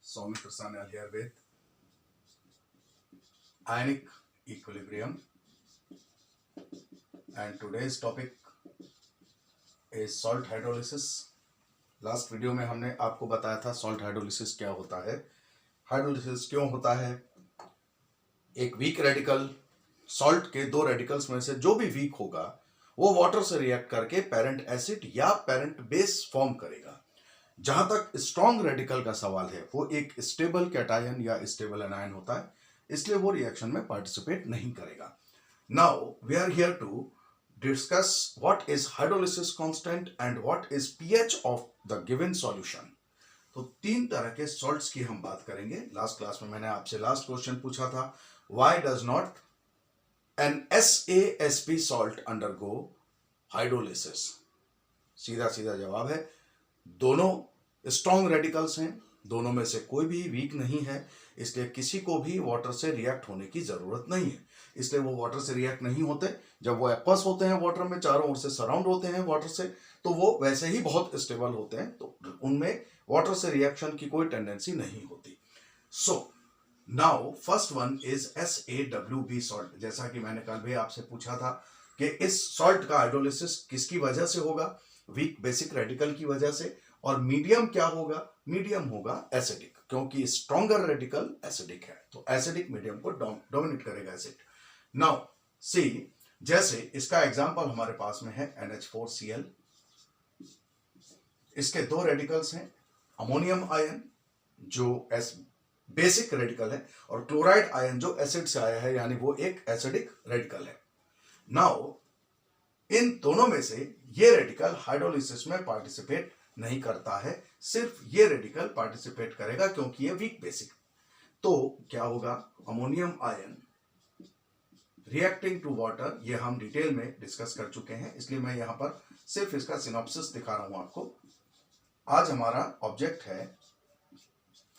Soumitra Sanyal here with ionic equilibrium, and today's topic is salt hydrolysis. Last video में हमने आपको बताया था सॉल्ट हाइड्रोलिसिस क्या होता है, हाइड्रोलिसिस क्यों होता है। एक वीक रेडिकल, सॉल्ट के दो रेडिकल्स में से जो भी वीक होगा वो वाटर से रिएक्ट करके पेरेंट एसिड या पेरेंट बेस फॉर्म करेगा। जहां तक स्ट्रॉन्ग रेडिकल का सवाल है वो एक स्टेबल कैटायन या स्टेबल एनायन होता है, इसलिए वो रिएक्शन में पार्टिसिपेट नहीं करेगा। Now we are here to discuss what is hydrolysis constant and what is pH of the given solution। तो तीन तरह के सॉल्ट्स की हम बात करेंगे। लास्ट क्लास में मैंने आपसे लास्ट क्वेश्चन पूछा था, why does not an SaSP salt undergo hydrolysis? सीधा सीधा जवाब है, दोनों स्ट्रॉन्ग रेडिकल्स हैं, दोनों में से कोई भी वीक नहीं है, इसलिए किसी को भी वाटर से रिएक्ट होने की जरूरत नहीं है। इसलिए वो वाटर से रिएक्ट नहीं होते। जब वो एपस होते हैं वाटर में, चारों ओर से सराउंड होते हैं वाटर से, तो वो वैसे ही बहुत स्टेबल होते हैं, तो उनमें वाटर से रिएक्शन की कोई टेंडेंसी नहीं होती। So now first one is SaWb salt. जैसा कि मैंने कल भी आपसे पूछा था कि इस सॉल्ट का हाइड्रोलिसिस किसकी वजह से होगा, वीक बेसिक रेडिकल की वजह से। और मीडियम क्या होगा, मीडियम होगा एसिडिक, क्योंकि स्ट्रॉन्गर रेडिकल एसिडिक है, तो एसिडिक मीडियम को डोमिनेट करेगा एसिड। नाउ सी, जैसे इसका एग्जांपल हमारे पास में है NH4Cl। इसके दो रेडिकल्स हैं, अमोनियम आयन जो बेसिक रेडिकल है और क्लोराइड आयन जो एसिड से आया है, यानी वो एक एसिडिक रेडिकल है। नाउ इन दोनों में से ये रेडिकल हाइड्रोलिसिस में पार्टिसिपेट नहीं करता है, सिर्फ ये रेडिकल पार्टिसिपेट करेगा क्योंकि ये वीक बेसिक। तो क्या होगा, ammonium ion reacting to water, ये हम डिटेल में डिस्कस कर चुके हैं, इसलिए मैं यहां पर सिर्फ इसका सिनॉप्सिस दिखा रहा हूं आपको। आज हमारा ऑब्जेक्ट है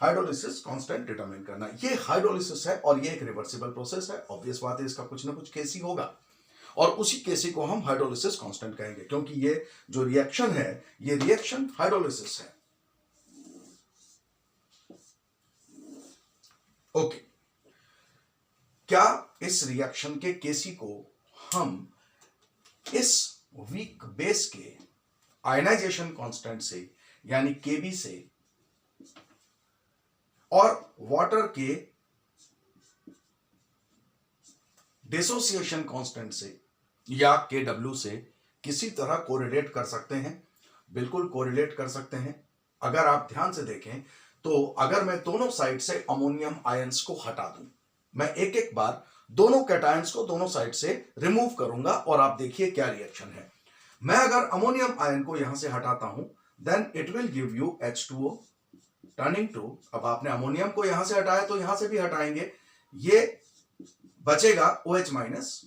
हाइड्रोलिसिस कांस्टेंट डिटरमाइन करना। ये हाइड्रोलिसिस है और ये एक रिवर्सिबल प्रोसेस है, ऑब्वियस बात है इसका कुछ ना कुछ केसी होगा, और उसी केसी को हम हाइड्रोलिसिस कांस्टेंट कहेंगे, क्योंकि ये जो रिएक्शन है ये रिएक्शन हाइड्रोलिसिस है। ओके, क्या इस रिएक्शन के केसी को हम इस वीक बेस के आयनाइजेशन कांस्टेंट से यानी Kb से और वाटर के डिसोसिएशन कांस्टेंट से या Kw से किसी तरह कोरिलेट कर सकते हैं? बिल्कुल कोरिलेट कर सकते हैं। अगर आप ध्यान से देखें तो अगर मैं दोनों साइड से अमोनियम आयंस को हटा दूं, मैं एक एक बार दोनों कैटायंस को दोनों साइड से रिमूव करूंगा और आप देखिए क्या रिएक्शन है। मैं अगर अमोनियम आयन को यहां से हटाता हूं, then it will give you H2O turning to, अब आपने अमोनियम को यहां से हटाया तो यहां से भी हटाएंगे, ये बचेगा OH-।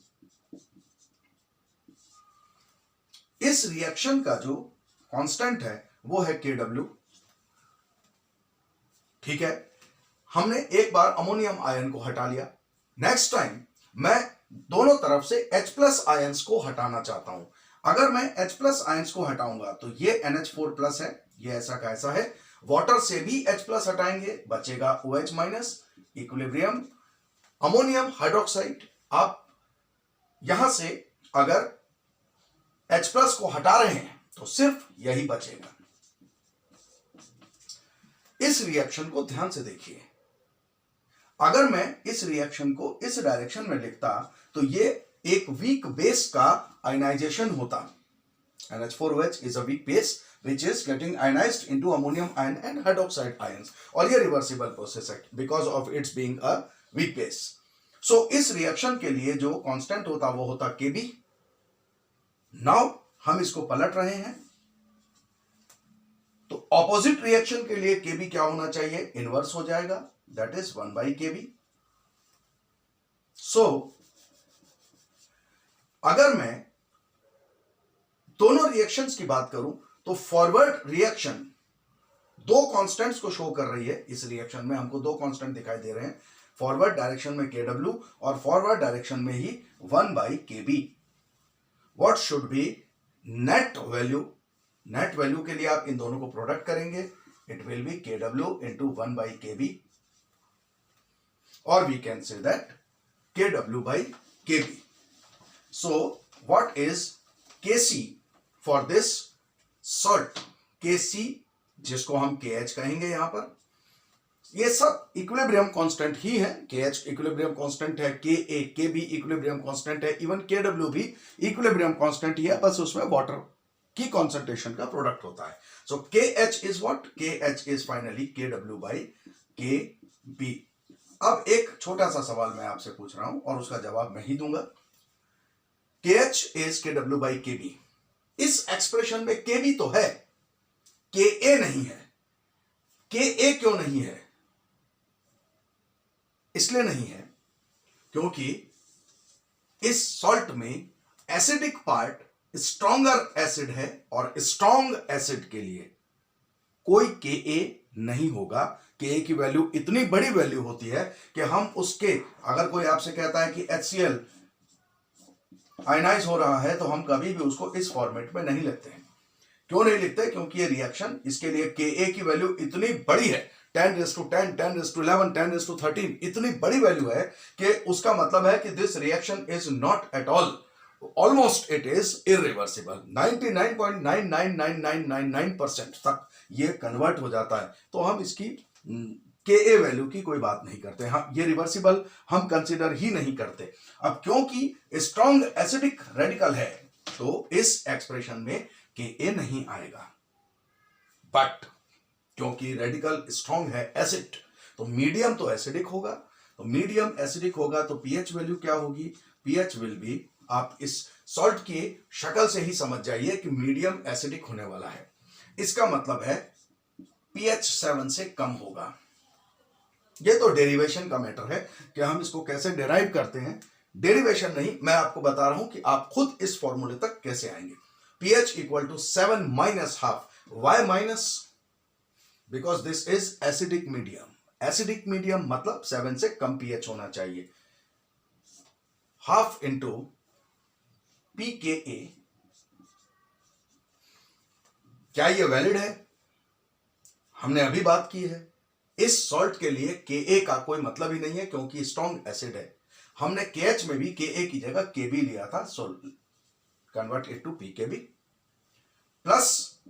इस रिएक्शन का जो कांस्टेंट है वो है Kw। ठीक है, हमने एक बार अमोनियम आयन को हटा लिया, नेक्स्ट टाइम मैं दोनों तरफ से H+ आयंस को हटाना चाहता हूं। अगर मैं H+ आयंस को हटाऊंगा तो ये NH4+ है, ये ऐसा का ऐसा है, वाटर से भी H+ हटाएंगे, बचेगा OH-, इक्विलिब्रियम, अमोनियम हाइड्रोक्साइड। आप यहां से अगर H+ को हटा रहे हैं तो सिर्फ यही बचेगा। इस रिएक्शन को ध्यान से देखिए, अगर मैं इस रिएक्शन को इस डायरेक्शन में लिखता तो ये एक वीक बेस का आयनाइजेशन होता। NH4OH is a weak base which is getting ionized into ammonium ion and hydroxide ions, और ये रिवर्सिबल प्रोसेस है because of its being a weak base। So इस रिएक्शन के लिए जो कांस्टेंट होता वो होता Kb। नाउ हम इसको पलट रहे हैं तो ऑपोजिट रिएक्शन के लिए Kb क्या होना चाहिए, इनवर्स हो जाएगा, दैट इज 1/Kb। सो अगर मैं दोनों रिएक्शंस की बात करूं तो फॉरवर्ड रिएक्शन दो कांस्टेंट्स को शो कर रही है। इस रिएक्शन में हमको दो कांस्टेंट दिखाई दे रहे हैं, फॉरवर्ड डायरेक्शन में Kw और फॉरवर्ड डायरेक्शन में ही 1/Kb। What should B net value? Net value के लिए आप इन दोनों को प्रोडक्ट करेंगे, it will be Kw into 1 by Kb, or we can say that Kw by Kb. So what is Kc for this salt? Kc जिसको हम KH कहेंगे यहां पर, ये सब इक्विलिब्रियम कांस्टेंट ही है। KH इक्विलिब्रियम कांस्टेंट है, Ka Kb इक्विलिब्रियम कांस्टेंट है, इवन Kw भी इक्विलिब्रियम कांस्टेंट ही है, बस उसमें वाटर की कॉन्सेंट्रेशन का प्रोडक्ट होता है। सो KH is what? KH is finally Kw by Kb। अब एक छोटा सा सवाल मैं आपसे पूछ रहा हूं और उसका जवाब मैं ही दूंगा। KH is Kw by Kb। इस एक्सप्रेशन में Kb तो है, Ka नहीं है। Ka क्यों नहीं है? इसलिए नहीं है क्योंकि इस सॉल्ट में एसिडिक पार्ट स्ट्रॉन्गर एसिड है, और स्ट्रॉन्ग एसिड के लिए कोई Ka नहीं होगा। Ka की वैल्यू इतनी बड़ी वैल्यू होती है कि हम उसके, अगर कोई आपसे कहता है कि HCl आयनाइज हो रहा है, तो हम कभी भी उसको इस फॉर्मेट में नहीं लिखते हैं। क्यों नहीं लिखते? क्योंकि ये रिएक्शन, इसके लिए Ka की वैल्यू इतनी बड़ी है, 10⁻10, 10⁻11, 10⁻13, इतनी बड़ी वैल्यू है कि उसका मतलब है कि this reaction is not at all, almost it is irreversible. 99.999999% तक ये कन्वर्ट हो जाता है, तो हम इसकी Ka वैल्यू की कोई बात नहीं करते। हम ये रिवर्सिबल हम कंसीडर ही नहीं करते। अब क्योंकि स्ट्रॉन्ग एसिडिक रेडिकल है, तो इस एक्सप्रेशन में Ka नहीं आएगा। बट क्योंकि रेडिकल स्ट्रॉन्ग है, एसिड, तो मीडियम तो एसिडिक होगा। तो मीडियम एसिडिक होगा तो pH वैल्यू क्या होगी? pH विल बी, आप इस सॉल्ट की शक्ल से ही समझ जाइए कि मीडियम एसिडिक होने वाला है। इसका मतलब है pH 7 से कम होगा। ये तो डेरिवेशन का मैटर है कि हम इसको कैसे डिराइव करते हैं। डेरिवेशन नहीं, मैं आपको बता रहा हूं कि आप खुद इस फॉर्मूले तक कैसे आएंगे। pH equal to 7 minus half. Why minus? Because this is acidic medium. Acidic medium मतलब 7 से कम pH होना चाहिए। हाफ इंटू pKa, क्या ये वैलिड है? हमने अभी बात की है, इस सॉल्ट के लिए Ka का कोई मतलब ही नहीं है क्योंकि स्ट्रॉन्ग एसिड है। हमने KH में भी Ka की जगह Kb लिया था, so convert it to Pkb plus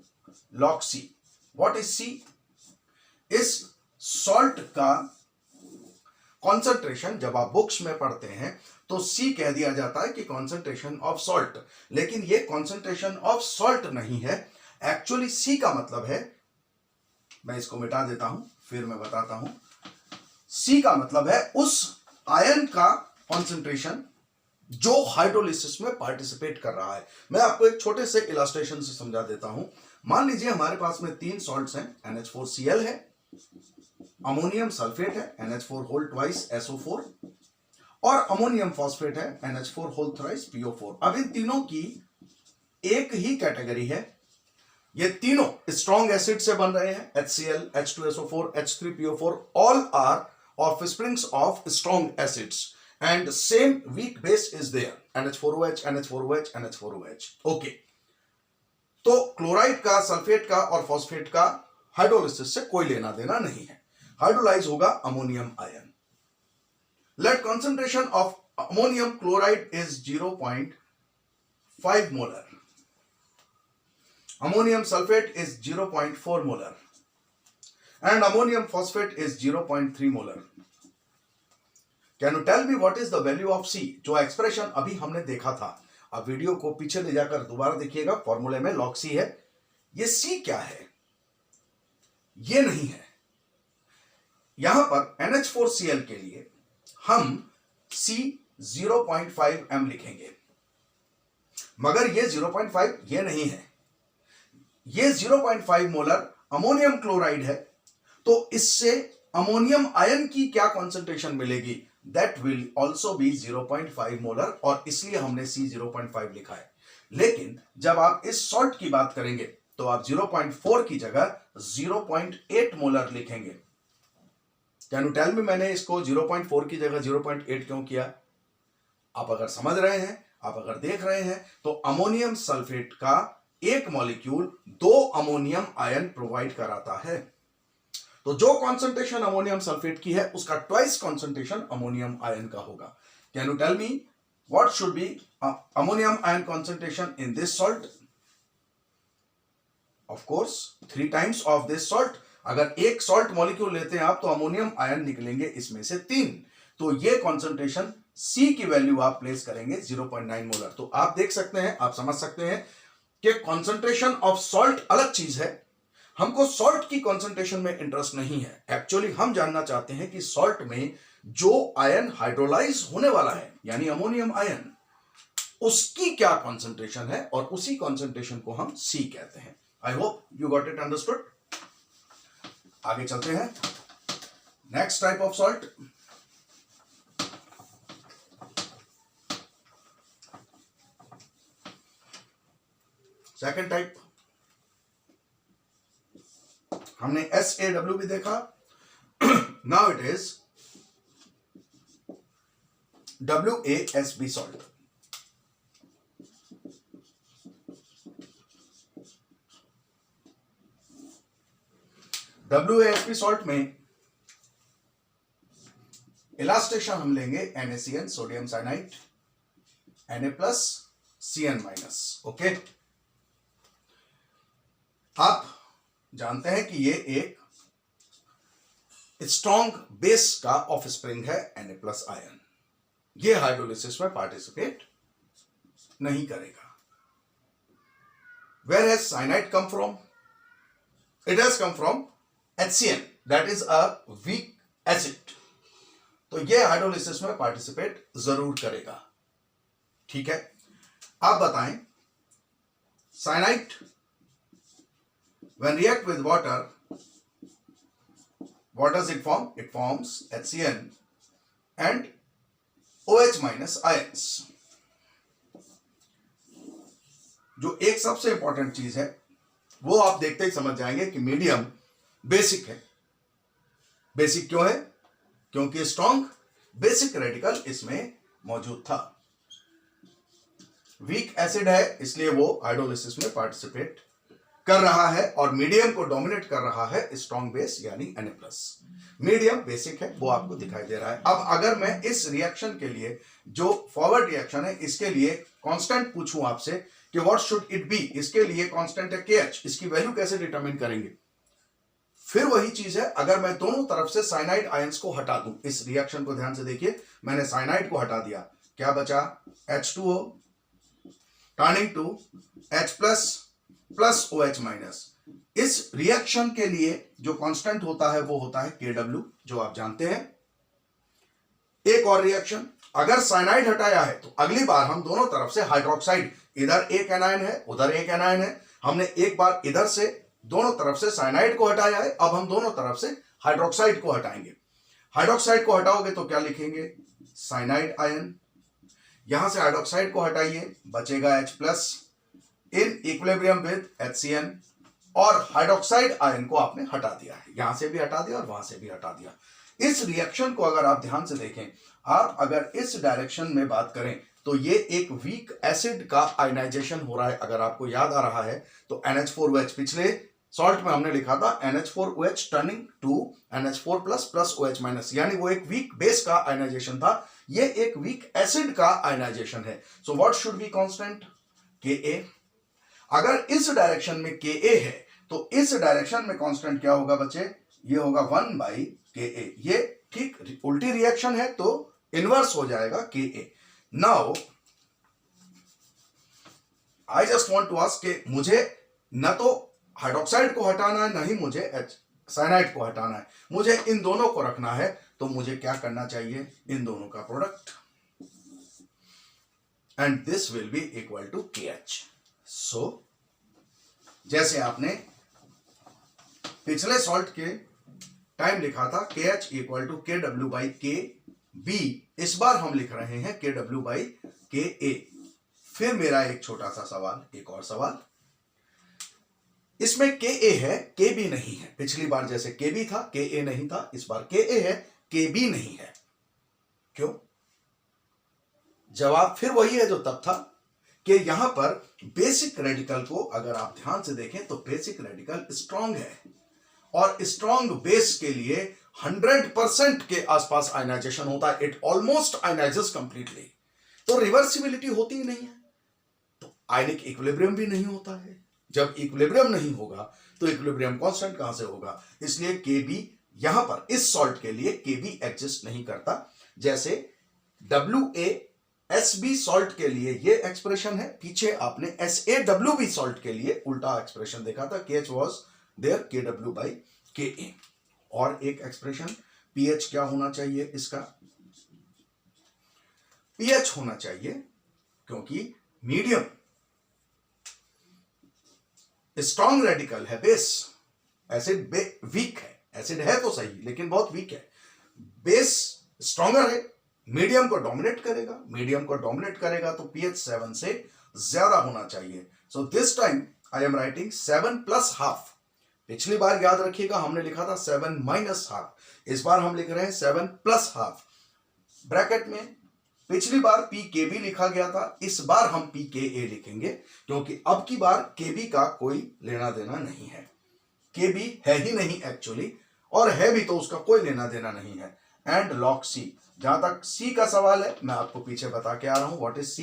log C। What is C? इस सॉल्ट का कॉन्सेंट्रेशन जब आप बुक्स में पढ़ते हैं तो C कह दिया जाता है कि कॉन्सेंट्रेशन ऑफ सॉल्ट, लेकिन ये कॉन्सेंट्रेशन ऑफ सॉल्ट नहीं है। एक्चुअली C का मतलब है, मैं इसको मिटा देता हूं फिर मैं बताता हूं। C का मतलब है उस आयन का कॉन्सेंट्रेशन जो हाइड्रोलिसिस में पार्टिसिपेट कर रहा है। मैं आपको एक छोटे से इलस्ट्रेशन से समझा देता हूं। मान लीजिए हमारे पास में 3 सॉल्ट्स हैं, NH4Cl है, अमोनियम सल्फेट है NH4 होल ट्वाइस SO4, और अमोनियम फॉस्फेट है NH4 होल थ्राइस PO4। अब इन तीनों की एक ही कैटेगरी है। ये तीनों स्ट्रॉन्ग एसिड से बन रहे हैं, HCl, H2SO4, H3PO4, all are offsprings of strong acids, and same weak base is there, NH4OH, NH4OH, NH4OH। Okay, तो क्लोराइड का, सल्फेट का और फॉस्फेट का हाइड्रोलिसिस से कोई लेना देना नहीं है। हाइड्रोलाइज होगा ammonium ion. Let concentration of ammonium chloride is 0.5 molar, ammonium sulphate is 0.4 molar, and ammonium phosphate is 0.3 molar. Can you tell me what is the value of C? जो expression अभी हमने देखा था, अब वीडियो को पीछे ले जाकर दोबारा देखिएगा, फॉर्मूले में log C है। ये C क्या है? ये नहीं है। यहां पर NH4Cl के लिए हम C 0.5 m लिखेंगे, मगर ये 0.5 ये नहीं है, ये 0.5 मोलर अमोनियम क्लोराइड है। तो इससे अमोनियम आयन की क्या कॉन्सेंट्रेशन मिलेगी? That will also be 0.5 molar, और इसलिए हमने C 0.5 लिखा है। लेकिन जब आप इस सॉल्ट की बात करेंगे तो आप 0.4 की जगह 0.8 मोलर लिखेंगे। कैन यू टेल मी मैंने इसको 0.4 की जगह 0.8 क्यों किया? आप अगर समझ रहे हैं, आप अगर देख रहे हैं, तो अमोनियम सल्फेट का एक मॉलिक्यूल 2 अमोनियम आयन प्रोवाइड कराता है। तो जो कॉन्सेंट्रेशन अमोनियम सल्फेट की है उसका ट्वाइस कॉन्सेंट्रेशन अमोनियम आयन का होगा। Can you tell me what should be ammonium ion concentration in this salt? Of course 3 times of this salt. अगर एक सॉल्ट मॉलिक्यूल लेते हैं आप तो अमोनियम आयन निकलेंगे इसमें से 3। तो ये कॉन्सेंट्रेशन C की वैल्यू आप प्लेस करेंगे 0.9 मोलर। तो आप देख सकते हैं, आप समझ सकते हैं कि कॉन्सेंट्रेशन ऑफ सॉल्ट अलग चीज है। हमको सॉल्ट की कॉन्सेंट्रेशन में इंटरेस्ट नहीं है। एक्चुअली हम जानना चाहते हैं कि सॉल्ट में जो आयन हाइड्रोलाइज होने वाला है यानी अमोनियम आयन, उसकी क्या कॉन्सेंट्रेशन है, और उसी कॉन्सेंट्रेशन को हम C कहते हैं। I hope you got it understood. आगे चलते हैं। Next type of salt, second type, हमने SaW भी देखा। Now it is WaSb salt. WaSb salt में इलास्टेशन हम लेंगे NaCN sodium cyanide, Na+ Cn-। Okay, आप जानते हैं कि ये एक स्ट्रॉन्ग बेस का ऑफस्प्रिंग है Na+ आयन। ये हाइड्रोलिसिस में पार्टिसिपेट नहीं करेगा। Where has cyanide come from? It has come from HCN, that is a weak acid. तो ये हाइड्रोलिसिस में पार्टिसिपेट जरूर करेगा। ठीक है, आप बताएं, cyanide when react with water, what does it form? It forms HCN and OH- ions। जो एक सबसे इंपॉर्टेंट चीज है वो आप देखते ही समझ जाएंगे कि मीडियम बेसिक है। बेसिक क्यों है? क्योंकि स्ट्रॉन्ग बेसिक रेडिकल इसमें मौजूद था। वीक एसिड है इसलिए वो हाइड्रोलिसिस में पार्टिसिपेट कर रहा है, और मीडियम को डोमिनेट कर रहा है स्ट्रॉन्ग बेस यानी Na+। मीडियम बेसिक है, वो आपको दिखाई दे रहा है। अब अगर मैं इस रिएक्शन के लिए जो फॉरवर्ड रिएक्शन है इसके लिए कांस्टेंट पूछूं आपसे कि व्हाट शुड इट बी, इसके लिए कांस्टेंट है KH, इसकी वैल्यू कैसे डिटरमिन करेंगे? फिर वही चीज है, अगर मैं दोनों तरफ से साइनाइड आयंस को हटा दूं, इस रिएक्शन को ध्यान से देखिए, मैंने साइनाइड को हटा दिया, क्या बचा? H2O turning to H+ plus OH-। इस रिएक्शन के लिए जो कांस्टेंट होता है वो होता है Kw, जो आप जानते हैं। एक और रिएक्शन, अगर साइनाइड हटाया है तो अगली बार हम दोनों तरफ से हाइड्रोक्साइड, इधर एक एनायन है उधर एक एनायन है, हमने एक बार इधर से दोनों तरफ से साइनाइड को हटाया है, अब हम दोनों तरफ से हाइड्रोक्साइड को हटाएंगे। हाइड्रोक्साइड को हटाओगे तो क्या लिखेंगे? Cyanide ion. यहां से हाइड्रोक्साइड को हटाइए, बचेगा H+ in equilibrium with HCN, और हाइड्रोक्साइड आयन को आपने हटा दिया है, यहां से भी हटा दिया और वहां से भी हटा दिया। इस रिएक्शन को अगर आप ध्यान से देखें, आप अगर इस डायरेक्शन में बात करें तो ये एक वीक एसिड का आयनाइजेशन हो रहा है। अगर आपको याद आ रहा है तो NH4OH, पिछले सॉल्ट में हमने लिखा था NH4OH turning to NH4+ plus OH-, यानी वो एक वीक बेस का आयनाइजेशन था, ये एक वीक एसिड का आयनाइजेशन है। So what should be constant? Ka। अगर इस डायरेक्शन में Ka है तो इस डायरेक्शन में कांस्टेंट क्या होगा बच्चे? ये होगा 1/Ka। ये ठीक उल्टी रिएक्शन है तो इनवर्स हो जाएगा Ka। Now I just want to ask कि मुझे न तो हाइड्रोक्साइड को हटाना है, न ही मुझे साइनाइड को हटाना है, मुझे इन दोनों को रखना है। तो मुझे क्या करना चाहिए? इन दोनों का product, and this will be equal to KH। So जैसे आपने पिछले सॉल्ट के टाइम लिखा था KH इक्वल टू KW/KB, इस बार हम लिख रहे हैं KW/KA। फिर मेरा एक छोटा सा सवाल, एक और सवाल, इसमें Ka है Kb नहीं है। पिछली बार जैसे Kb था Ka नहीं था, इस बार Ka है Kb नहीं है। क्यों? जवाब फिर वही है जो तब था कि यहां पर बेसिक रेडिकल को अगर आप ध्यान से देखें तो बेसिक रेडिकल स्ट्रांग है, और स्ट्रॉन्ग बेस के लिए 100% के आसपास आयनाइजेशन होता है, इट ऑलमोस्ट आयनाइजेस कंप्लीटली। तो रिवर्सिबिलिटी होती ही नहीं है, तो आयनिक इक्विलिब्रियम भी नहीं होता है। जब इक्विलिब्रियम नहीं होगा तो इक्विलिब्रियम कांस्टेंट कहां से होगा, इसलिए Kb यहां पर इस सॉल्ट के लिए Kb एग्जिस्ट नहीं करता। जैसे WaSb सॉल्ट के लिए ये एक्सप्रेशन है, पीछे आपने SaWb सॉल्ट के लिए उल्टा एक्सप्रेशन देखा था, KH was there Kw by Ka। और एक एक्सप्रेशन pH क्या होना चाहिए, इसका pH होना चाहिए, क्योंकि मीडियम स्ट्रॉन्ग रेडिकल है, बेस एसिड वीक है, एसिड है तो सही लेकिन बहुत वीक है, बेस स्ट्रॉन्गर है, मीडियम को डोमिनेट करेगा, मीडियम को डोमिनेट करेगा तो pH 7 से ज्यादा होना चाहिए। So this time I am writing 7 plus half. पिछली बार याद रखिएगा हमने लिखा था 7 माइनस हाफ, इस बार हम लिख रहे हैं 7 प्लस हाफ। ब्रैकेट में पिछली बार pKb लिखा गया था, इस बार हम pKa लिखेंगे, क्योंकि अब की बार Kb का कोई लेना देना नहीं है। Kb है ही नहीं एक्चुअली, और है भी तो उसका कोई लेना देना नहीं है। एंड log C, जहां तक C का सवाल है मैं आपको पीछे बता के आ रहा हूं what is C।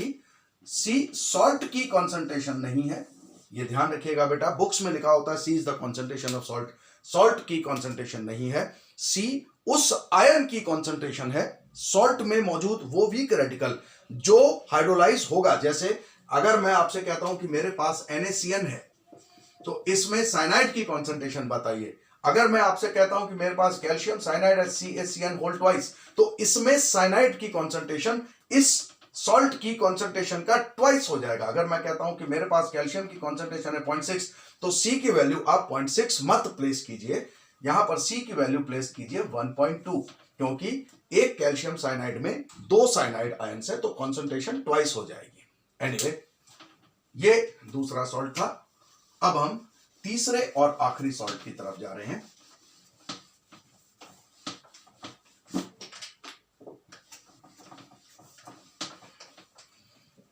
C salt की कॉन्सेंट्रेशन नहीं है, ये ध्यान रखिएगा बेटा, बुक्स में लिखा होता है C is the concentration of salt, salt की कॉन्सेंट्रेशन नहीं है। C उस आयन की कॉन्सेंट्रेशन है, सॉल्ट में मौजूद वो वीक रेडिकल जो हाइड्रोलाइज होगा। जैसे अगर मैं आपसे कहता हूं कि मेरे पास NaCN है तो इसमें साइनाइड की कॉन्सेंट्रेशन बताइए। अगर मैं आपसे कहता हूं कि मेरे पास कैल्शियम साइनाइड है CaCN होल ट्वाइस, तो इसमें साइनाइड की कॉन्सेंट्रेशन इस सॉल्ट की कॉन्सेंट्रेशन का ट्वाइस हो जाएगा। अगर मैं कहता हूं कि मेरे पास कैल्शियम की कॉन्सेंट्रेशन है 0.6, तो C की वैल्यू आप 0.6 मत प्लेस कीजिए, यहां पर C की वैल्यू प्लेस कीजिए 1.2, क्योंकि एक कैल्शियम साइनाइड में 2 साइनाइड आयंस है तो कॉन्सेंट्रेशन ट्वाइस हो जाएगी। एनीवे, ये दूसरा सॉल्ट था। अब हम तीसरे और आखिरी सॉल्ट की तरफ जा रहे हैं।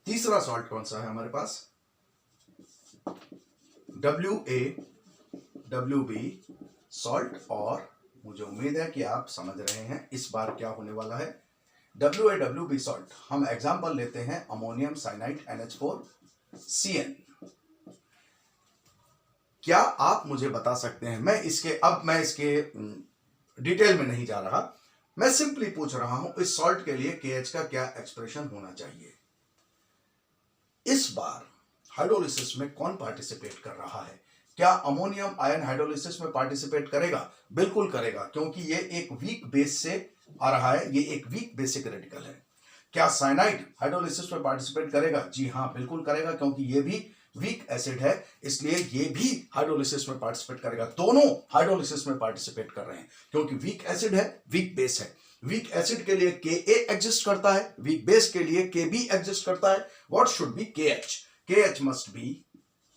तीसरा सॉल्ट कौन सा है हमारे पास, WaWb सॉल्ट, और मुझे उम्मीद है कि आप समझ रहे हैं इस बार क्या होने वाला है। WaWb सॉल्ट, हम एग्जांपल लेते हैं अमोनियम साइनाइड NH4Cn। क्या आप मुझे बता सकते हैं, मैं इसके डिटेल में नहीं जा रहा, मैं सिंपली पूछ रहा हूं इस सॉल्ट के लिए KH का क्या एक्सप्रेशन होना चाहिए। इस बार हाइड्रोलिसिस में कौन पार्टिसिपेट कर रहा है, क्या अमोनियम आयन हाइड्रोलिसिस में पार्टिसिपेट करेगा? बिल्कुल करेगा, क्योंकि ये एक वीक बेस से आ रहा है, ये एक वीक बेसिक रेडिकल है। क्या साइनाइड हाइड्रोलिसिस में पार्टिसिपेट करेगा? जी हां, बिल्कुल करेगा, क्योंकि ये भी वीक एसिड है, इसलिए ये भी हाइड्रोलिसिस में पार्टिसिपेट करेगा। दोनों हाइड्रोलिसिस में पार्टिसिपेट कर रहे हैं, क्योंकि वीक एसिड है, वीक बेस है। वीक एसिड के लिए Ka एग्जिस्ट करता है, वीक बेस के लिए Kb एग्जिस्ट करता है। What should B KH? KH must be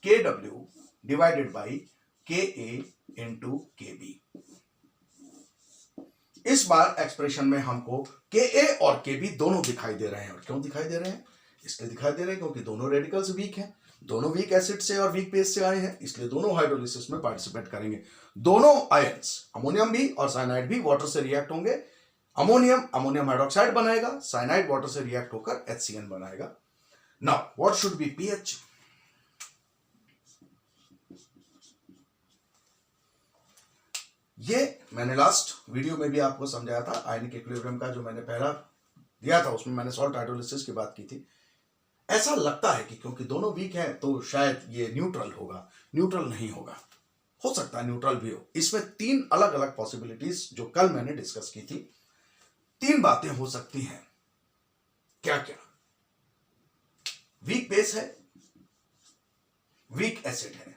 Kw divided by Ka into Kb। इस बार एक्सप्रेशन में हमको Ka और Kb दोनों दिखाई दे रहे हैं। और क्यों दिखाई दे रहे हैं? इसलिए दिखाई दे रहे हैं क्योंकि दोनों रेडिकल्स वीक हैं, दोनों वीक एसिड से और वीक बेस से आए हैं, इसलिए दोनों हाइड्रोलिसिस में पार्टिसिपेट करेंगे। दोनों आयंस, अमोनियम भी और साइनाइड भी, वाटर से रिएक्ट होंगे। अमोनियम हाइड्रोक्साइड बनाएगा, साइनाइड वाटर से रिएक्ट होकर HCN बनाएगा। Now what should B pH? ये मैंने लास्ट वीडियो में भी आपको समझाया था, आयनिक इक्विलिब्रियम का जो मैंने पहला दिया था उसमें मैंने सॉल्ट हाइड्रोलिसिस की बात की थी। ऐसा लगता है कि क्योंकि दोनों वीक हैं तो शायद ये न्यूट्रल होगा, न्यूट्रल नहीं होगा, हो सकता है न्यूट्रल भी हो। इसमें 3 अलग अलग पॉसिबिलिटीज जो कल मैंने डिस्कस की थी, 3 बातें हो सकती हैं। क्या क्या? वीक बेस है, वीक एसिड है,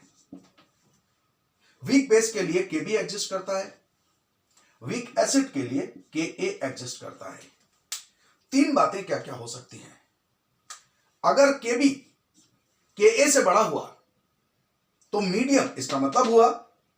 वीक बेस के लिए Kb एग्जिस्ट करता है, वीक एसिड के लिए Ka एग्जिस्ट करता है। 3 बातें क्या क्या हो सकती हैं? अगर Kb Ka से बड़ा हुआ तो मीडियम, इसका मतलब हुआ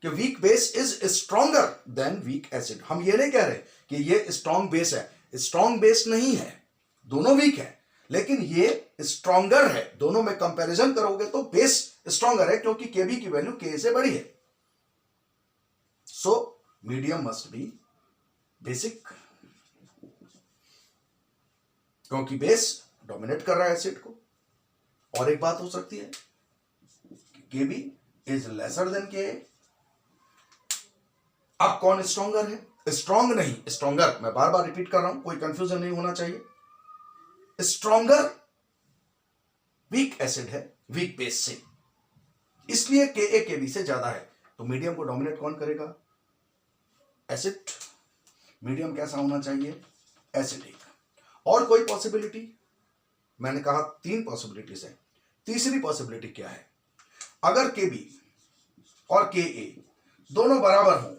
कि weak base is stronger than weak acid. हम ये नहीं कह रहे कि ये स्ट्रॉन्ग बेस है, स्ट्रॉन्ग बेस नहीं है, दोनों वीक है, लेकिन ये स्ट्रॉन्गर है। दोनों में कंपैरिजन करोगे तो बेस स्ट्रॉन्गर है, क्योंकि Kb की वैल्यू Ka से बड़ी है। So medium must be basic, क्योंकि बेस डोमिनेट कर रहा है एसिड को। और एक बात हो सकती है के बी इज लेसर देन के। अब कौन स्ट्रॉन्गर है? स्ट्रॉन्ग नहीं, स्ट्रॉन्गर, मैं बार बार रिपीट कर रहा हूं, कोई कंफ्यूजन नहीं होना चाहिए। स्ट्रॉन्गर वीक एसिड है वीक बेस से, इसलिए के ए के बी से ज्यादा है। तो मीडियम को डोमिनेट कौन करेगा? एसिड। मीडियम कैसा होना चाहिए? एसिडिक। और कोई पॉसिबिलिटी? मैंने कहा 3 पॉसिबिलिटीज है। तीसरी पॉसिबिलिटी क्या है? अगर के बी और के ए दोनों बराबर हों,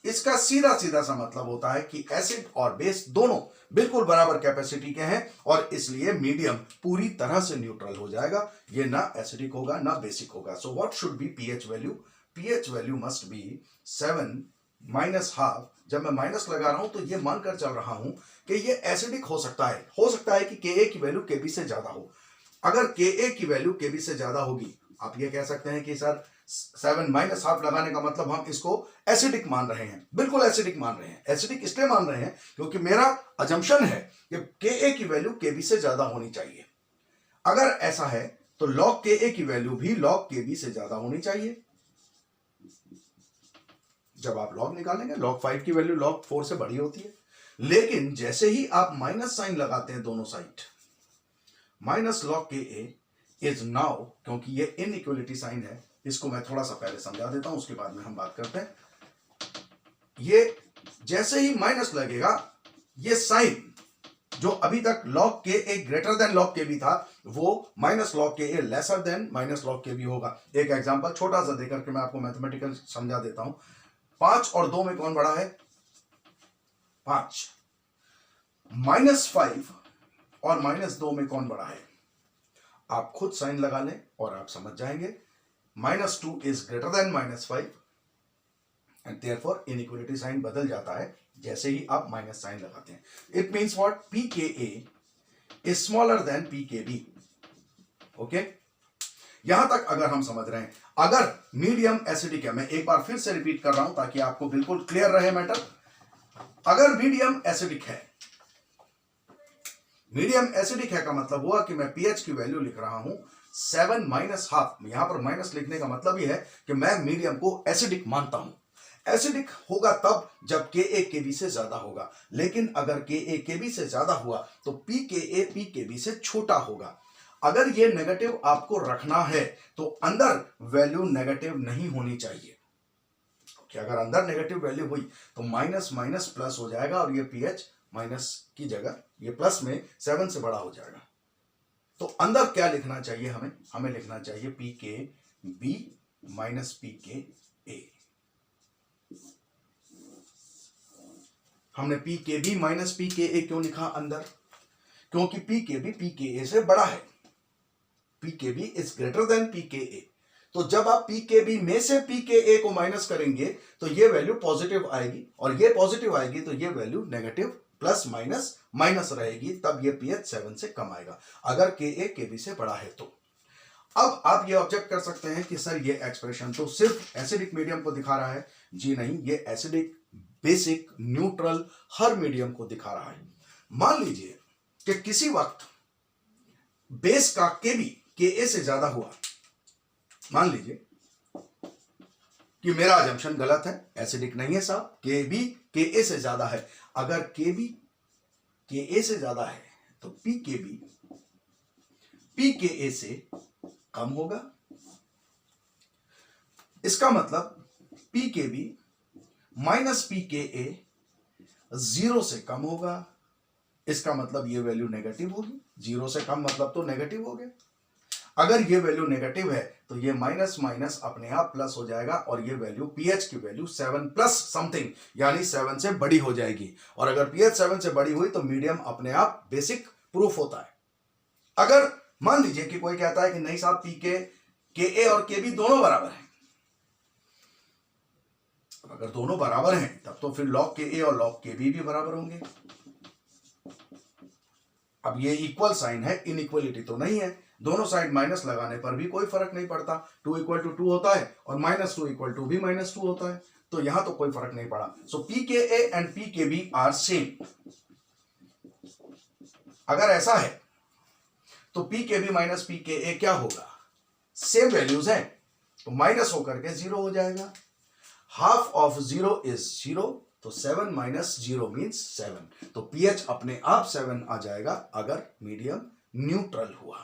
इसका सीधा सीधा सा मतलब होता है कि एसिड और बेस दोनों बिल्कुल बराबर कैपेसिटी के हैं, और इसलिए मीडियम पूरी तरह से न्यूट्रल हो जाएगा। ये ना एसिडिक होगा ना बेसिक होगा। So what should B pH value? PH value must be 7 minus half. जब मैं माइनस लगा रहा हूं तो ये मानकर चल रहा हूं कि ये एसिडिक हो सकता है कि के ए की वैल्यू के बी से ज्यादा हो। अगर के ए की वैल्यू के बी से ज्यादा होगी, आप ये कह सकते हैं कि सर 7 माइनस हाफ लगाने का मतलब हम इसको एसिडिक मान रहे हैं। बिल्कुल एसिडिक मान रहे हैं। एसिडिक इसलिए मान रहे हैं क्योंकि मेरा अजम्पशन है कि के ए की वैल्यू के बी से ज्यादा होनी चाहिए। अगर ऐसा है तो लॉग के ए की वैल्यू भी लॉग के बी से ज्यादा होनी चाहिए। जब आप लॉग निकालेंगे, लॉग 5 की वैल्यू लॉग 4 से बड़ी होती है। लेकिन जैसे ही आप माइनस साइन लगाते हैं दोनों साइड, माइनस लॉग के ए इज नाउ, क्योंकि ये इनइक्वलिटी साइन है, इसको मैं थोड़ा सा पहले समझा देता हूं, उसके बाद में हम बात करते हैं। ये जैसे ही माइनस लगेगा, ये साइन जो अभी तक लॉग के ए ग्रेटर देन लॉग के बी था, वो माइनस लॉग के ए लेसर देन माइनस लॉग के बी होगा। एक एग्जांपल छोटा सा देकर के मैं आपको मैथमेटिकल समझा देता हूं। 5 और 2 में कौन बड़ा है? 5। -5 और -2 में कौन बड़ा है? आप खुद साइन लगा लें और आप समझ जाएंगे। -2 is greater than -5 and therefore inequality sign बदल जाता है जैसे ही आप माइनस साइन लगाते हैं। It means what? P K A is smaller than P K B. Okay, यहां तक अगर हम समझ रहे हैं। अगर मीडियम एसिडिक है, मैं एक बार फिर से रिपीट कर रहा हूं ताकि आपको बिल्कुल क्लियर रहे मैटर। अगर मीडियम एसिडिक है, मीडियम एसिडिक है का मतलब हुआ कि मैं पीएच की वैल्यू लिख रहा हूं 7 माइनस हाफ। यहां पर माइनस लिखने का मतलब यह है कि मैं मीडियम को एसिडिक मानता हूं। एसिडिक होगा तब जब के ए के बी से ज्यादा होगा, लेकिन अगर के ए के बी से ज्यादा हुआ तो P K A P K B से छोटा होगा। अगर ये नेगेटिव आपको रखना है तो अंदर वैल्यू नेगेटिव नहीं होनी चाहिए, कि अगर अंदर नेगेटिव वैल्यू हुई तो माइनस माइनस प्लस हो जाएगा और ये पीएच माइनस की जगह ये प्लस में 7 से बड़ा हो जाएगा। तो अंदर क्या लिखना चाहिए? हमें लिखना चाहिए P K B minus P K ए। हमने P K B minus P K ए क्यों लिखा अंदर? क्योंकि पी के बी ए से बड़ा है। P K B is greater than P K A. तो जब आप पी के बी में से पी के ए को माइनस करेंगे तो ये वैल्यू पॉजिटिव आएगी, और ये पॉजिटिव आएगी तो ये value negative plus minus minus रहेगी, तब ये पीएच 7 से कम आएगा अगर के ए के बी से बड़ा है तो। अब आप ये ऑब्जेक्ट कर सकते हैं कि सर ये एक्सप्रेशन तो सिर्फ एसिडिक मीडियम को दिखा रहा है। जी नहीं, ये एसिडिक, बेसिक, न्यूट्रल हर मीडियम को दिखा रहा है। मान लीजिए कि किसी वक्त बेस का के बी के ए से ज्यादा हुआ। मान लीजिए कि मेरा अजम्पशन गलत है, एसिडिक नहीं है साहब, के बी के ए से ज्यादा है। अगर के बी के ए से ज्यादा है तो P K B P K ए से कम होगा। इसका मतलब P K B minus P K ए 0 से कम होगा। इसका मतलब ये वैल्यू नेगेटिव होगी। 0 से कम मतलब तो नेगेटिव हो गया। अगर ये वैल्यू नेगेटिव है तो ये माइनस माइनस अपने आप प्लस हो जाएगा और ये वैल्यू पीएच की वैल्यू 7 प्लस समथिंग यानी 7 से बड़ी हो जाएगी। और अगर पीएच 7 से बड़ी हुई तो मीडियम अपने आप बेसिक प्रूफ होता है। अगर मान लीजिए कि कोई कहता है कि नहीं साहब, पी के ए और के बी दोनों बराबर हैं, अगर दोनों बराबर हैं तब तो फिर लॉग के ए और लॉग के बी भी बराबर होंगे। अब ये इक्वल साइन है, इनइक्वलिटी तो नहीं है। दोनों साइड माइनस लगाने पर भी कोई फर्क नहीं पड़ता। 2 = 2 होता है और -2 = भी -2 होता है। तो यहां तो कोई फर्क नहीं पड़ा। So pKa and pKb are same. अगर ऐसा है तो pKb माइनस pKa क्या होगा, सेम वैल्यूज है तो माइनस होकर के 0 हो जाएगा। हाफ ऑफ 0 इज 0, तो 7 माइनस 0 मीन्स 7, तो pH अपने आप 7 आ जाएगा अगर मीडियम न्यूट्रल हुआ।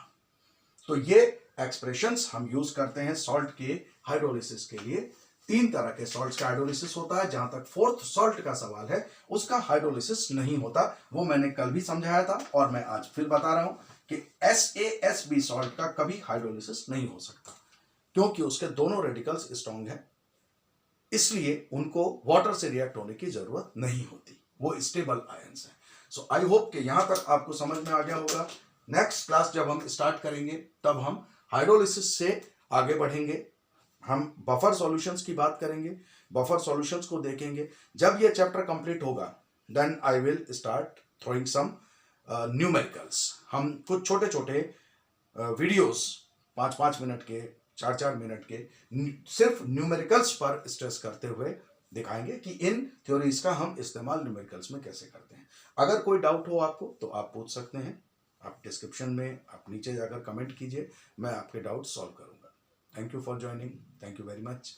तो ये एक्सप्रेशंस हम यूज करते हैं सॉल्ट के हाइड्रोलिसिस के लिए। 3 तरह के सॉल्ट्स का हाइड्रोलिसिस होता है। जहां तक फोर्थ सॉल्ट का सवाल है उसका हाइड्रोलिसिस नहीं होता, वो मैंने कल भी समझाया था और मैं आज फिर बता रहा हूं कि SaSb सॉल्ट का कभी हाइड्रोलिसिस नहीं हो सकता, क्योंकि उसके दोनों रेडिकल्स स्ट्रॉन्ग हैं, इसलिए उनको वाटर से रिएक्ट होने की जरूरत नहीं होती, वो स्टेबल आयंस हैं। सो आई होप कि यहां तक आपको समझ में आ गया होगा। नेक्स्ट क्लास जब हम स्टार्ट करेंगे तब हम हाइड्रोलिसिस से आगे बढ़ेंगे, हम बफर सॉल्यूशंस की बात करेंगे, बफर सॉल्यूशंस को देखेंगे। जब ये चैप्टर कंप्लीट होगा then I will start throwing some numericals. हम कुछ छोटे छोटे वीडियोस 5-5 मिनट के, 4-4 मिनट के, सिर्फ न्यूमेरिकल्स पर स्ट्रेस करते हुए दिखाएंगे कि इन थ्योरीज का हम इस्तेमाल न्यूमेरिकल्स में कैसे करते हैं। अगर कोई डाउट हो आपको तो आप पूछ सकते हैं, आप डिस्क्रिप्शन में आप नीचे जाकर कमेंट कीजिए, मैं आपके डाउट सॉल्व करूंगा। Thank you for joining, thank you very much.